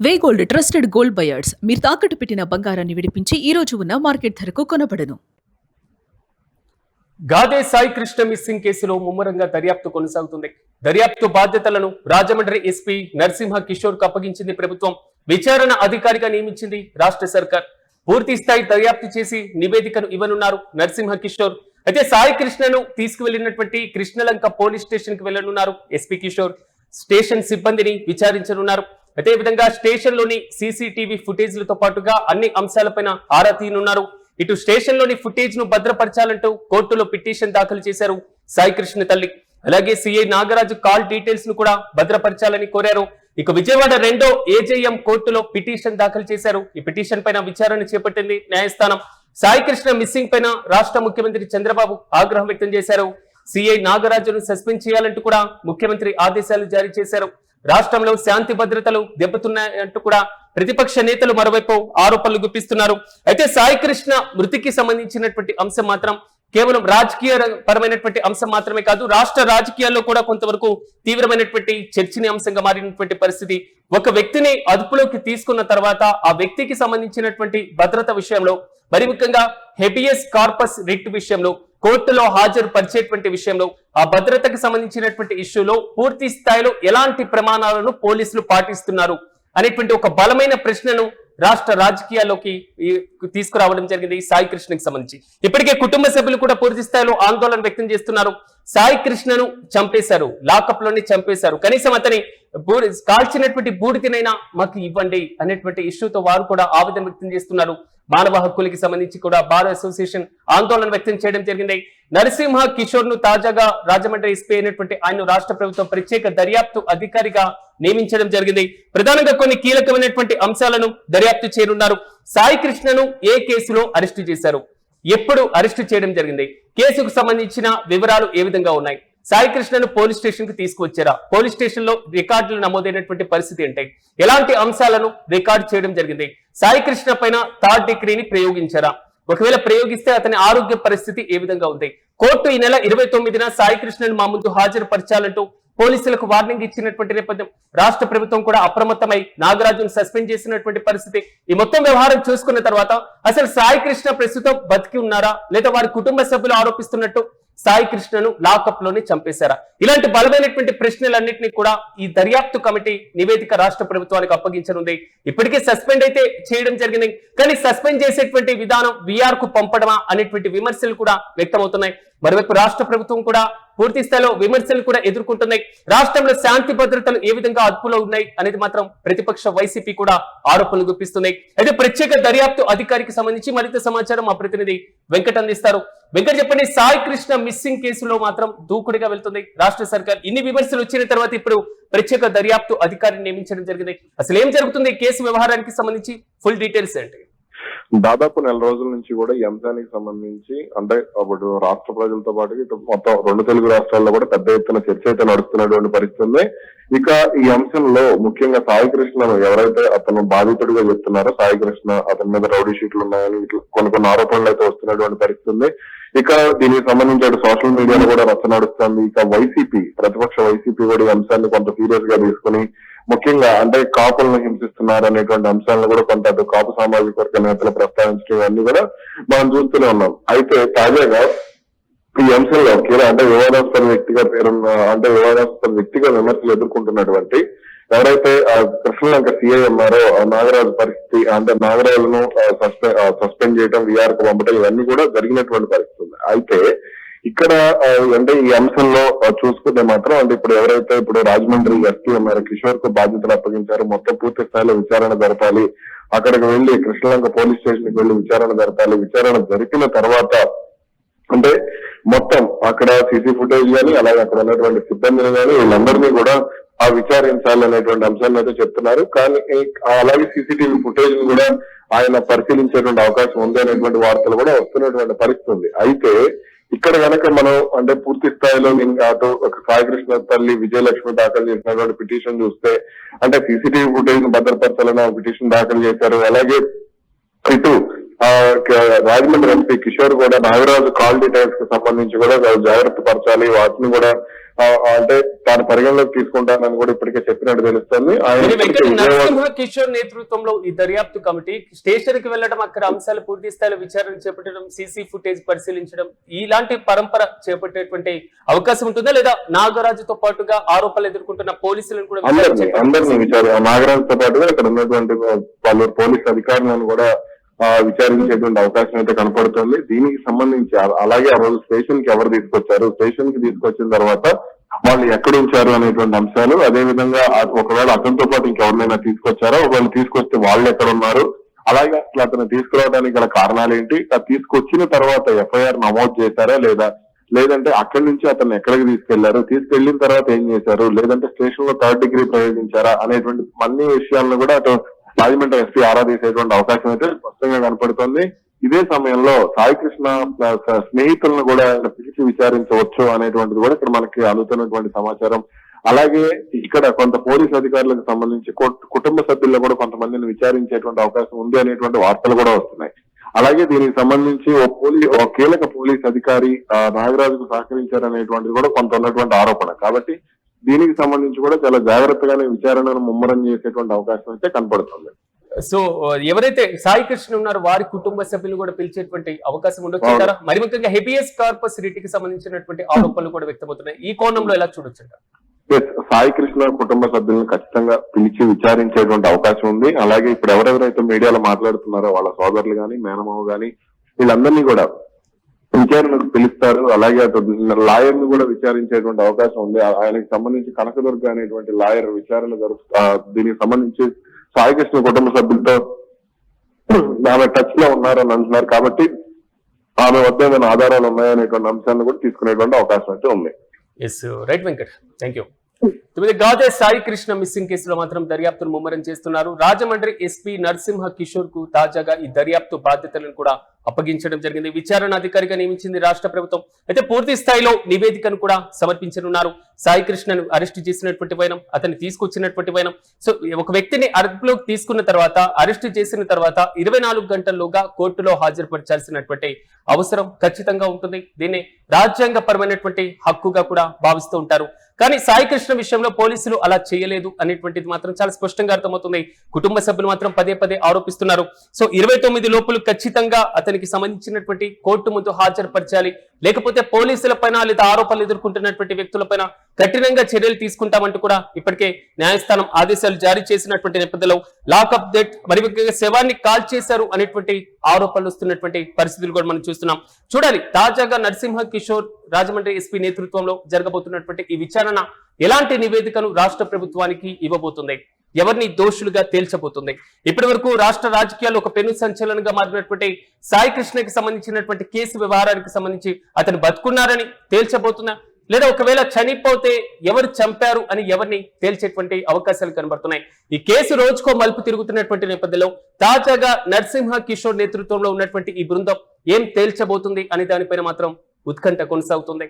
వే gold trusted gold buyers మీరు తాకట్టు పెట్టిన బంగారాన్ని విడిపించి ఈ రోజు ఉన్న మార్కెట్ ధరకు కొనబడను. గాదే సాయి కృష్ణ మిస్సింగ్ కేసులో ముమ్మరంగా దర్యాప్తు కొనసాగుతుంది. దర్యాప్తు బాధ్యతలను రాజమండ్రి ఎస్పీ నరసింహ కిషోర్ కు అప్పగించింది ప్రభుత్వం. విచారణ అధికారిగా నియమించింది రాష్ట్ర సర్కార్. పూర్తి స్థాయి దర్యాప్తు చేసి నివేదికను ఇవ్వనున్నారు నరసింహ కిషోర్. అయితే సాయి కృష్ణను తీసుకువెళ్లినటువంటి కృష్ణలంక పోలీస్ స్టేషన్ కు వెళ్లనున్నారు ఎస్పీ కిషోర్. స్టేషన్ సిబ్బందిని విచారించనున్నారు. అదే విధంగా స్టేషన్ లోని సీసీటీవీ ఫుటేజ్లతో పాటుగా అన్ని అంశాలపైన ఆరా తీయనున్నారు. ఇటు స్టేషన్ లోని ఫుటేజ్ ను భద్రపరచాలంటూ కోర్టులో పిటిషన్ దాఖలు చేశారు సాయి కృష్ణ తల్లి. అలాగే సిఐ నాగరాజు కాల్ డీటెయిల్స్ ను కూడా భద్రపరచాలని కోరారు. ఇక విజయవాడ 2వ ఏజేఎం కోర్టులో పిటిషన్ దాఖలు చేశారు. ఈ పిటిషన్ పైన విచారణ చేపట్టింది న్యాయస్థానం. సాయి కృష్ణ మిస్సింగ్ పైన రాష్ట్ర ముఖ్యమంత్రి చంద్రబాబు ఆగ్రహం వ్యక్తం చేశారు. సిఐ నాగరాజును సస్పెండ్ చేయాలంటూ కూడా ముఖ్యమంత్రి ఆదేశాలు జారీ చేశారు. రాష్ట్రంలో శాంతి భద్రతలు దెబ్బతున్నాయంటూ కూడా ప్రతిపక్ష నేతలు మరోవైపు ఆరోపణలు గుప్పిస్తున్నారు. అయితే సాయి కృష్ణ మృతికి సంబంధించినటువంటి అంశం మాత్రం కేవలం రాజకీయ పరమైనటువంటి అంశం మాత్రమే కాదు, రాష్ట్ర రాజకీయాల్లో కూడా కొంతవరకు తీవ్రమైనటువంటి చర్చనీయాంశంగా మారినటువంటి పరిస్థితి. ఒక వ్యక్తిని అదుపులోకి తీసుకున్న తర్వాత ఆ వ్యక్తికి సంబంధించినటువంటి భద్రత విషయంలో, మరి ముఖ్యంగా హెబియస్ కార్పస్ రిట్ విషయంలో, కోర్టులో హాజరు పరిచేటువంటి విషయంలో, ఆ భద్రతకు సంబంధించినటువంటి ఇష్యూలో పూర్తి స్థాయిలో ఎలాంటి ప్రమాణాలను పోలీసులు పాటిస్తున్నారు అనేటువంటి ఒక బలమైన ప్రశ్నను రాష్ట్ర రాజకీయాల్లోకి తీసుకురావడం జరిగింది సాయి కృష్ణకి సంబంధించి. ఇప్పటికే కుటుంబ సభ్యులు కూడా పూర్తి స్థాయిలో ఆందోళన వ్యక్తం చేస్తున్నారు. సాయి కృష్ణను చంపేశారు, లాకప్ లోనే చంపేశారు, కనీసం అతని కాల్చినటువంటి బూడిదనైనా మాకు ఇవ్వండి అనేటువంటి ఇష్యూతో వారు కూడా ఆవేదన వ్యక్తం చేస్తున్నారు. మానవ హక్కులకి సంబంధించి కూడా బార్ అసోసియేషన్ ఆందోళన వ్యక్తం చేయడం జరిగింది. నరసింహ కిషోర్ ను తాజాగా రాజమండ్రి ఎస్పీ అయినటువంటి ఆయన రాష్ట్ర ప్రభుత్వం ప్రత్యేక దర్యాప్తు అధికారిగా నియమించడం జరిగింది. ప్రధానంగా కొన్ని కీలకమైనటువంటి అంశాలను దర్యాప్తు చేయనున్నారు. సాయి కృష్ణను ఏ కేసులో అరెస్టు చేశారు, ఎప్పుడు అరెస్టు చేయడం జరిగింది, కేసుకు సంబంధించిన వివరాలు ఏ విధంగా ఉన్నాయి, సాయి కృష్ణను పోలీస్ స్టేషన్ కు తీసుకువచ్చారా, పోలీస్ స్టేషన్ లో రికార్డులు నమోదైనటువంటి పరిస్థితి ఏంటి, ఎలాంటి అంశాలను రికార్డు చేయడం జరిగింది, సాయి కృష్ణ పైన థర్డ్ డిగ్రీని ప్రయోగించారా, ఒకవేళ ప్రయోగిస్తే అతని ఆరోగ్య పరిస్థితి ఏ విధంగా ఉంది, కోర్టు ఈ నెల 29న సాయి కృష్ణను మా ముందు హాజరుపరచాలంటూ పోలీసులకు వార్నింగ్ ఇచ్చినటువంటి నేపథ్యం. రాష్ట్ర ప్రభుత్వం కూడా అప్రమత్తమై నాగరాజును సస్పెండ్ చేసినటువంటి పరిస్థితి. ఈ మొత్తం వ్యవహారం చూసుకున్న తర్వాత అసలు సాయి కృష్ణ ప్రస్తుతం బతికి ఉన్నారా, లేదా వారి కుటుంబ సభ్యులు ఆరోపిస్తున్నట్టు సాయి కృష్ణను లాకప్ లోనే చంపేశారా, ఇలాంటి బలమైనటువంటి ప్రశ్నలన్నింటినీ కూడా ఈ దర్యాప్తు కమిటీ నివేదిక రాష్ట్ర ప్రభుత్వానికి అప్పగించనుంది. ఇప్పటికే సస్పెండ్ అయితే చేయడం జరిగింది, కానీ సస్పెండ్ చేసేటువంటి విధానం విఆర్ కు పంపడమా అనేటువంటి విమర్శలు కూడా వ్యక్తమవుతున్నాయి. మరోవైపు రాష్ట్ర ప్రభుత్వం కూడా పూర్తి స్థాయిలో విమర్శలు కూడా ఎదుర్కొంటున్నాయి. రాష్ట్రంలో శాంతి భద్రతలు ఏ విధంగా అదుపులో ఉన్నాయి అనేది మాత్రం ప్రతిపక్ష వైసీపీ కూడా ఆరోపణలు గుప్పిస్తున్నాయి. అయితే ప్రత్యేక దర్యాప్తు అధికారికి సంబంధించి మరింత సమాచారం మా ప్రతినిధి వెంకట్ అందిస్తారు. వెంకట్ చెప్పండి, సాయి కృష్ణ మిస్సింగ్ కేసులో మాత్రం దూకుడుగా వెళ్తుంది రాష్ట్ర సర్కార్. ఇన్ని విమర్శలు వచ్చిన తర్వాత ఇప్పుడు ప్రత్యేక దర్యాప్తు అధికారిని నియమించడం జరిగింది. అసలు ఏం జరుగుతుంది ఈ కేసు వ్యవహారానికి సంబంధించి ఫుల్ డీటెయిల్స్ ఏంటి? దాదాపు 4 రోజుల నుంచి కూడా ఈ అంశానికి సంబంధించి అంటే అప్పుడు రాష్ట్ర ప్రజలతో పాటు ఇటు మొత్తం 2 తెలుగు రాష్ట్రాల్లో కూడా పెద్ద ఎత్తున చర్చ అయితే నడుస్తున్నటువంటి పరిస్థితి ఉంది. ఇక ఈ అంశంలో ముఖ్యంగా సాయి కృష్ణను ఎవరైతే అతను బాధితుడిగా చెప్తున్నారో, సాయి కృష్ణ అతని మీద రౌడీ షీట్లు ఉన్నాయని ఇట్లా కొన్ని ఆరోపణలు అయితే వస్తున్నటువంటి పరిస్థితి ఉంది. ఇక దీనికి సంబంధించి సోషల్ మీడియాలో కూడా రచ్చ నడుస్తుంది. ఇక ప్రతిపక్ష వైసీపీ కూడా ఈ అంశాన్ని కొంత సీరియస్ గా తీసుకుని ముఖ్యంగా అంటే కాపులను హింసిస్తున్నారు అనేటువంటి అంశాలను కూడా కొంత కాపు సామాజిక వర్గ నేతలు ప్రస్తావించడం అన్ని కూడా మనం చూస్తూనే ఉన్నాం. అయితే తాజాగా ఈ అంశంలో అంటే వివాదాస్పద వ్యక్తిగా విమర్శలు ఎదుర్కొంటున్నటువంటి ఎవరైతే కృష్ణలంక సిఐ ఉన్నారో నాగరాజు పరిస్థితి, అంటే నాగరాజును సస్పెండ్ చేయడం, విఆర్ కు పంపడం, ఇవన్నీ కూడా జరిగినటువంటి పరిస్థితి ఉంది. అయితే ఇక్కడ అంటే ఈ అంశంలో చూసుకుంటే మాత్రం అంటే ఇప్పుడు రాజమండ్రి ఎస్పీ ఉన్నారు కిషోర్ కు బాధ్యతలు అప్పగించారు. మొత్తం పూర్తి స్థాయిలో విచారణ జరపాలి, అక్కడికి వెళ్లి కృష్ణలంక పోలీస్ స్టేషన్ కి వెళ్లి విచారణ జరపాలి. విచారణ జరిపిన తర్వాత అంటే మొత్తం అక్కడ సీసీ ఫుటేజ్ కానీ అలాగే అక్కడ ఉన్నటువంటి సిబ్బందిని కానీ వీళ్ళందరినీ కూడా విచారించాలి అనేటువంటి అంశాన్ని అయితే చెప్తున్నారు. కానీ అలాగే సీసీటీవీ ఫుటేజ్ ను కూడా ఆయన పరిశీలించేటువంటి అవకాశం ఉంది అనేటువంటి వార్తలు కూడా వస్తున్నటువంటి పరిస్థితి ఉంది. అయితే ఇక్కడ కనుక మనం అంటే పూర్తి స్థాయిలో అటు ఒక సాయి కృష్ణ తల్లి విజయలక్ష్మి దాఖలు చేసినటువంటి పిటిషన్ చూస్తే అంటే సీసీటీవీ ఫుటేజ్ ను భద్రపరచాలని పిటిషన్ దాఖలు చేశారు. అలాగే ఇటు రాజమండ్రి ఎస్పీ కిషోర్ కూడా నాగరాజు కాల్ డీటెయిల్స్ కి సంబంధించి కూడా జాగ్రత్త పరచాలి, వాటిని కూడా అంటే తాను పరిగణలోకి తీసుకుంటానని కూడా ఇప్పటికే చెప్పినట్టు తెలుస్తుంది. నరసింహ కిషోర్ నేతృత్వంలో ఈ దర్యాప్తు కమిటీ స్టేషన్ కి వెళ్లడం, అక్కడ అంశాలు పూర్తి స్థాయిలో విచారణ చేపట్టడం, సీసీ ఫుటేజ్ పరిశీలించడం, ఇలాంటి పరంపర చేపట్టేటువంటి అవకాశం ఉంటుందా, లేదా నాగరాజుతో పాటుగా ఆరోపణలు ఎదుర్కొంటున్న పోలీసులను కూడా అందరినీ నాగరాజుతో పాటుగా ఇక్కడ ఉన్నటువంటి పలువురు పోలీసు అధికారులను కూడా విచారించేటువంటి అవకాశం అయితే కనపడుతుంది. దీనికి సంబంధించి అలాగే ఆ రోజు స్టేషన్ కి ఎవరు తీసుకొచ్చారు, స్టేషన్ కి తీసుకొచ్చిన తర్వాత వాళ్ళు ఎక్కడ ఉంచారు అనేటువంటి అంశాలు, అదే విధంగా ఒకవేళ అతనితో పాటు ఇంకెవరినైనా తీసుకొచ్చారో, ఒకవేళ తీసుకొస్తే వాళ్ళు ఎక్కడ ఉన్నారు, అలాగే అసలు అతను తీసుకురావడానికి గల కారణాలు ఏంటి, తీసుకొచ్చిన తర్వాత ఎఫ్ఐఆర్ నమోదు చేశారా లేదా, లేదంటే అక్కడి నుంచి అతను ఎక్కడికి తీసుకెళ్లారు, తీసుకెళ్లిన తర్వాత ఏం చేశారు, లేదంటే స్టేషన్ లో 3rd డిగ్రీ ప్రయోగించారా అనేటువంటి అన్ని విషయాలను కూడా అటు రాజమండ్రి ఎస్పీ ఆరా తీసేటువంటి అవకాశం అయితే స్పష్టంగా కనపడుతుంది. ఇదే సమయంలో సాయి కృష్ణ స్నేహితులను కూడా పిలిచి విచారించవచ్చు అనేటువంటిది కూడా ఇక్కడ మనకి అందుతున్నటువంటి సమాచారం. అలాగే ఇక్కడ కొంత పోలీసు అధికారులకు సంబంధించి కుటుంబ సభ్యుల్లో కూడా కొంతమందిని విచారించేటువంటి అవకాశం ఉంది అనేటువంటి వార్తలు కూడా వస్తున్నాయి. అలాగే దీనికి సంబంధించి ఓ కీలక పోలీస్ అధికారి నాగరాజుకు సహకరించారనేటువంటిది కూడా కొంత ఉన్నటువంటి ఆరోపణ. కాబట్టి దీనికి సంబంధించి కూడా చాలా జాగ్రత్తగానే విచారణను ముమ్మరం చేసేటువంటి అవకాశం అయితే కనపడుతుంది. సో ఎవరైతే సాయి కృష్ణ ఉన్నారో వారి కుటుంబ సభ్యులు కూడా పిలిచేటువంటి అవకాశం ఉండొచ్చు. మరి ముఖ్యంగా హెబియస్ కార్పస్ రిట్కి సంబంధించినటువంటి ఆరోపణలు కూడా వ్యక్తమవుతున్నాయి. ఈ కోణంలో ఎలా చూడొచ్చు? సాయి కృష్ణ కుటుంబ సభ్యులను ఖచ్చితంగా పిలిచి విచారించేటువంటి అవకాశం ఉంది. అలాగే ఇప్పుడు ఎవరెవరైతే మీడియాలో మాట్లాడుతున్నారో వాళ్ళ సోదరులు గాని, మేనమావ గాని, వీళ్ళందరినీ కూడా విచారణకు పిలుస్తారు. అలాగే లాయర్ ను కూడా విచారించేటువంటి అవకాశం ఉంది. ఆయనకు సంబంధించి కనకదుర్గ అనేటువంటి లాయర్ విచారణ దీనికి సంబంధించి సాయి కృష్ణ కుటుంబ సభ్యులతో ఆమె టచ్ లో ఉన్నారని అంటున్నారు. కాబట్టి ఆమె వద్ద ఏమైనా ఆధారాలు ఉన్నాయనేటువంటి అంశాన్ని కూడా తీసుకునేటువంటి అవకాశం అయితే ఉంది. Yes right Venkat, thank you. Gade Sai Krishna missing కేసులో మాత్రం దర్యాప్తును ముమ్మరం చేస్తున్నారు. రాజమండ్రి ఎస్పీ నరసింహ కిషోర్ కు తాజాగా ఈ దర్యాప్తు బాధ్యతలను కూడా అప్పగించడం జరిగింది. విచారణ అధికారిగా నియమించింది రాష్ట్ర ప్రభుత్వం. అయితే పూర్తి స్థాయిలో నివేదికను కూడా సమర్పించనున్నారు. సాయి కృష్ణను అరెస్ట్ చేసినటువంటి వైనం, అతన్ని తీసుకొచ్చినటువంటి వైనం. సో ఒక వ్యక్తిని అదుపులోకి తీసుకున్న తర్వాత, అరెస్ట్ చేసిన తర్వాత 24 గంటల్లోగా కోర్టులో హాజరుపరచాల్సినటువంటి అవసరం ఖచ్చితంగా ఉంటుంది. దీన్ని రాజ్యాంగపరమైనటువంటి హక్కుగా కూడా భావిస్తూ ఉంటారు. కానీ సాయి కృష్ణ విషయంలో పోలీసులు అలా చేయలేదు అనేటువంటిది మాత్రం చాలా స్పష్టంగా అర్థమవుతుంది. కుటుంబ సభ్యులు మాత్రం పదే పదే ఆరోపిస్తున్నారు. సో 29 లోపులు ఖచ్చితంగా అతనికి సంబంధించినటువంటి కోర్టు ముందు హాజరుపరచాలి, లేకపోతే పోలీసుల పైన లేదా ఆరోపణలు ఎదుర్కొంటున్నటువంటి వ్యక్తులపైన కఠినంగా చర్యలు తీసుకుంటామంటూ కూడా ఇప్పటికే న్యాయస్థానం ఆదేశాలు జారీ చేసినటువంటి నేపథ్యంలో లాకప్ డెత్, మరి శవాన్ని కాల్ చేశారు అనేటువంటి ఆరోపణలు వస్తున్నటువంటి పరిస్థితులు కూడా మనం చూస్తున్నాం. చూడాలి తాజాగా నరసింహ కిషోర్ రాజమండ్రి ఎస్పీ నేతృత్వంలో జరగబోతున్నటువంటి ఈ విచారణ ఎలాంటి నివేదికను రాష్ట్ర ప్రభుత్వానికి ఇవ్వబోతుంది, ఎవరిని దోషులుగా తేల్చబోతుంది. ఇప్పటి వరకు రాష్ట్ర రాజకీయాల్లో ఒక పెను సంచలనంగా మారినటువంటి సాయి కృష్ణకి సంబంధించినటువంటి కేసు వ్యవహారానికి సంబంధించి అతను బతుకున్నారని తేల్చబోతున్నా, లేదా ఒకవేళ చనిపోతే ఎవరు చంపారు అని ఎవరిని తేల్చేటువంటి అవకాశాలు కనబడుతున్నాయి. ఈ కేసు రోజుకో మలుపు తిరుగుతున్నటువంటి నేపథ్యంలో తాజాగా నరసింహ కిషోర్ నేతృత్వంలో ఉన్నటువంటి ఈ బృందం ఏం తేల్చబోతుంది అనే దానిపైన మాత్రం ఉత్కంఠ కొనసాగుతుంది.